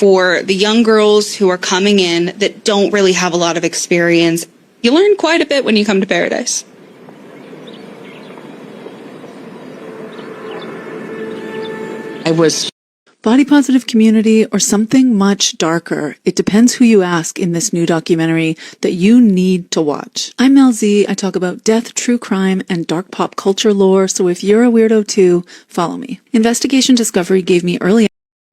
for the young girls who are coming in that don't really have a lot of experience. You learn quite a bit when you come to Paradise. I was Body positive community or something much darker. It depends who you ask in this new documentary that you need to watch. I'm Mel Z. I talk about death, true crime, and dark pop culture lore, so if you're a weirdo too, follow me. Investigation Discovery gave me early.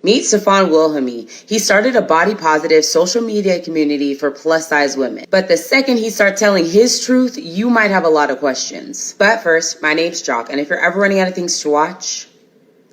Meet Stefan Wilhelmy. He started a body positive social media community for plus size women. But the second he starts telling his truth, you might have a lot of questions. But first, my name's Jock, and if you're ever running out of things to watch,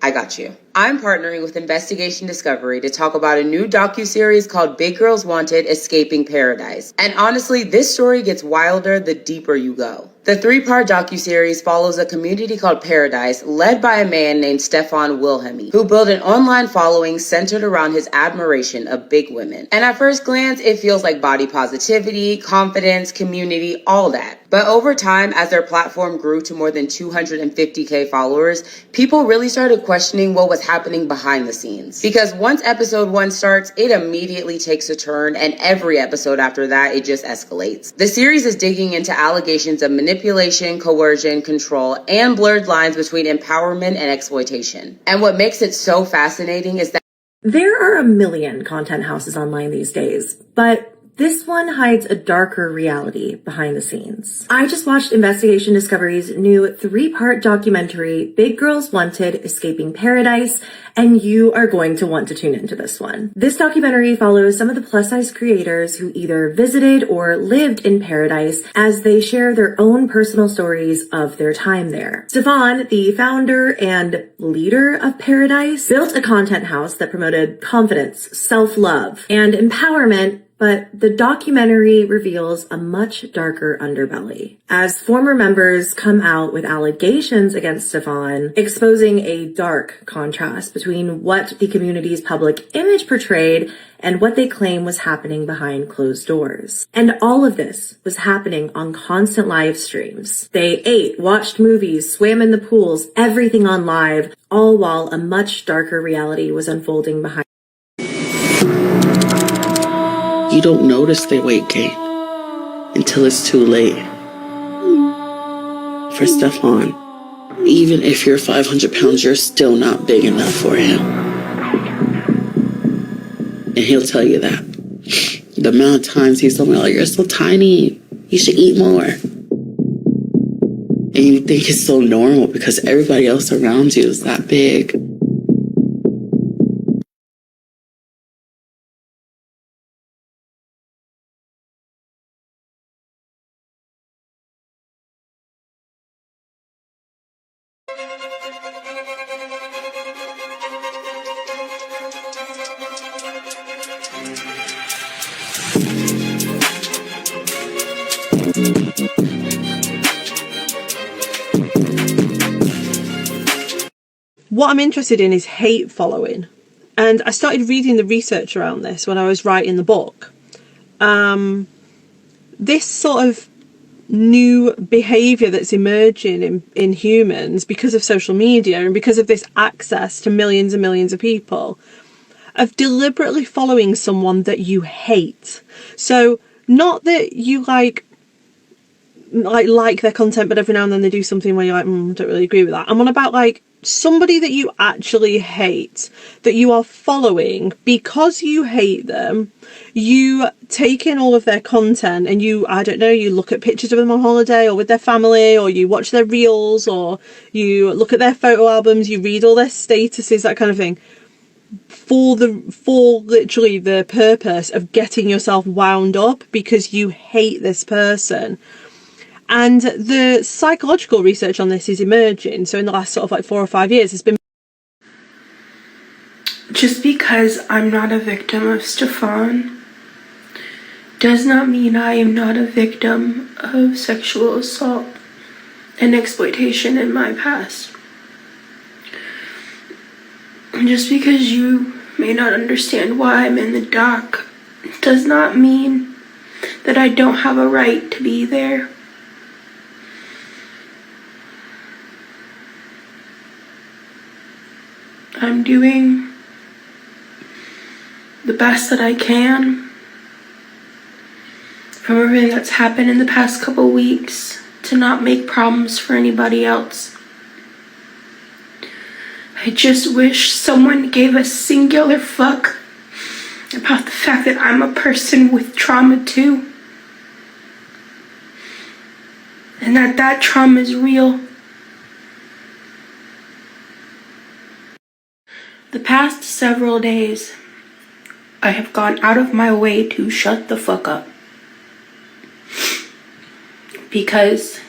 I got you. I'm partnering with Investigation Discovery to talk about a new docuseries called Big Girls Wanted: Escaping Paradise. And honestly, this story gets wilder the deeper you go. The 3-part docuseries follows a community called Paradise, led by a man named Stefan Wilhelmy, who built an online following centered around his admiration of big women. And at first glance, it feels like body positivity, confidence, community, all that. But over time, as their platform grew to more than 250K followers, people really started questioning what was happening behind the scenes. Because once episode 1 starts, it immediately takes a turn, and every episode after that, it just escalates. The series is digging into allegations of manipulation, coercion, control, and blurred lines between empowerment and exploitation. And what makes it so fascinating is that there are a million content houses online these days, but this one hides a darker reality behind the scenes. I just watched Investigation Discovery's new 3-part documentary, Big Girls Wanted: Escaping Paradise, and you are going to want to tune into this one. This documentary follows some of the plus-size creators who either visited or lived in Paradise as they share their own personal stories of their time there. Stefan, the founder and leader of Paradise, built a content house that promoted confidence, self-love, and empowerment. But the documentary reveals a much darker underbelly, as former members come out with allegations against Stefan, exposing a dark contrast between what the community's public image portrayed and what they claim was happening behind closed doors. And all of this was happening on constant live streams. They ate, watched movies, swam in the pools, everything on live, all while a much darker reality was unfolding behind. You don't notice their weight gain until it's too late. For Stefan, even if you're 500 pounds, you're still not big enough for him. And he'll tell you that. The amount of times he's told me, oh, you're so tiny, you should eat more. And you think it's so normal because everybody else around you is that big. What I'm interested in is hate following. And I started reading the research around this when I was writing the book. This sort of new behaviour that's emerging in humans because of social media and because of this access to millions and millions of people, of deliberately following someone that you hate. So not that you like their content, but every now and then they do something where you're like, I don't really agree with that. I'm on about like somebody that you actually hate, that you are following because you hate them. You take in all of their content and you look at pictures of them on holiday or with their family, or you watch their reels, or you look at their photo albums, you read all their statuses, that kind of thing, for literally the purpose of getting yourself wound up because you hate this person. And the psychological research on this is emerging. So in the last sort of like 4 or 5 years, it's been... Just because I'm not a victim of Stefan does not mean I am not a victim of sexual assault and exploitation in my past. Just because you may not understand why I'm in the dock does not mean that I don't have a right to be there. I'm doing the best that I can from everything that's happened in the past couple weeks to not make problems for anybody else. I just wish someone gave a singular fuck about the fact that I'm a person with trauma too. And that trauma is real. The past several days, I have gone out of my way to shut the fuck up. Because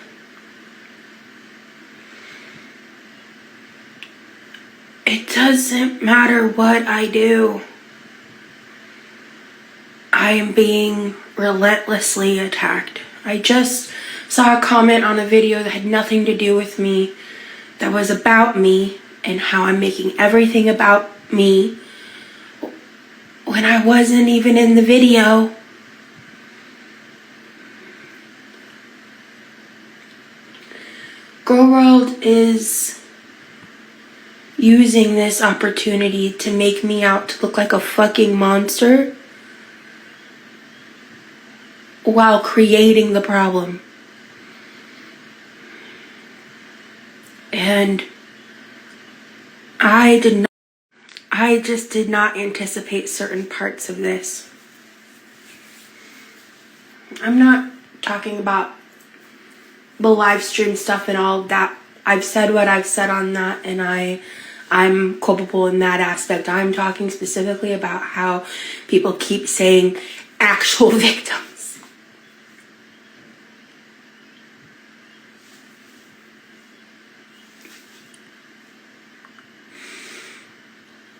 it doesn't matter what I do. I am being relentlessly attacked. I just saw a comment on a video that had nothing to do with me, that was about me and how I'm making everything about me when I wasn't even in the video. Girl World is using this opportunity to make me out to look like a fucking monster while creating the problem. And I just did not anticipate certain parts of this. I'm not talking about the live stream stuff and all that. I've said what I've said on that, and I'm culpable in that aspect. I'm talking specifically about how people keep saying actual victims.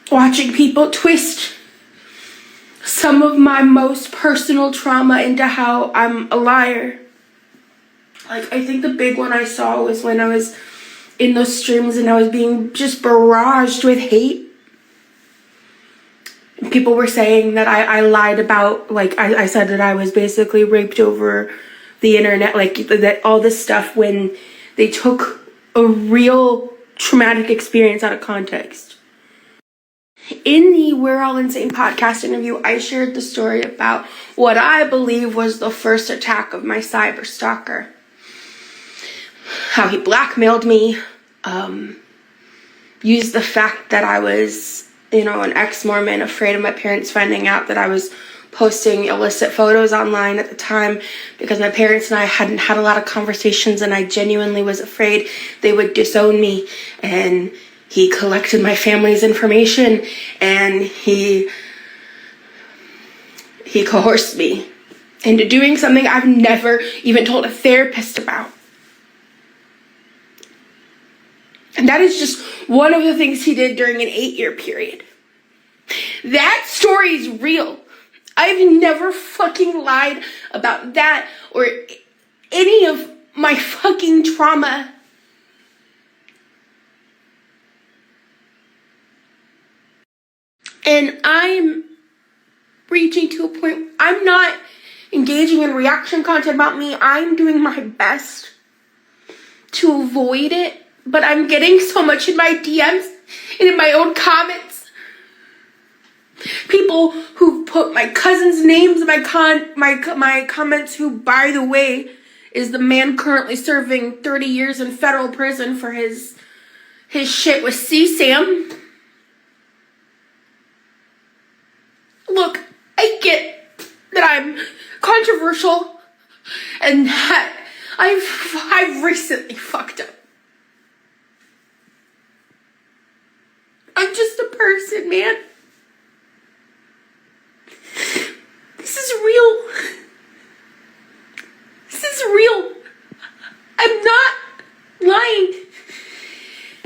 Watching people twist some of my most personal trauma into how I'm a liar. Like, I think the big one I saw was when I was in those streams and I was being just barraged with hate. And people were saying that I lied about, like, I said that I was basically raped over the internet, like, that all this stuff, when they took a real traumatic experience out of context. In the We're All Insane podcast interview, I shared the story about what I believe was the first attack of my cyber stalker. How he blackmailed me, used the fact that I was, an ex-Mormon, afraid of my parents finding out that I was posting illicit photos online at the time, because my parents and I hadn't had a lot of conversations and I genuinely was afraid they would disown me. And he collected my family's information and he coerced me into doing something I've never even told a therapist about. And that is just one of the things he did during an 8-year period. That story is real. I've never fucking lied about that or any of my fucking trauma. And I'm reaching to a point, I'm not engaging in reaction content about me. I'm doing my best to avoid it. But I'm getting so much in my DMs and in my own comments. People who put my cousin's names in my comments, who, by the way, is the man currently serving 30 years in federal prison for his shit with CSAM. Look, I get that I'm controversial and that I've recently fucked up. I'm just a person, man. This is real. This is real. I'm not lying.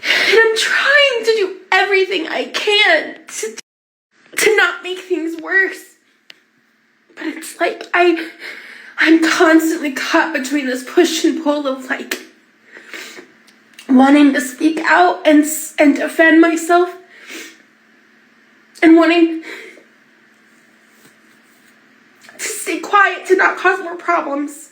And I'm trying to do everything I can to not make things worse. But it's like I'm constantly caught between this push and pull of, like, wanting to speak out and defend myself, and wanting to stay quiet to not cause more problems.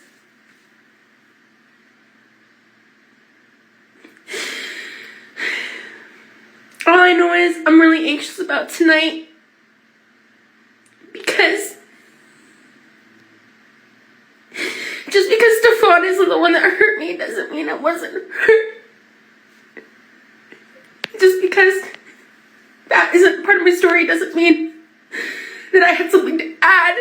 All I know is I'm really anxious about tonight. because Stefan isn't the one that hurt me doesn't mean I wasn't hurt. Just because that isn't part of my story doesn't mean that I had something to add.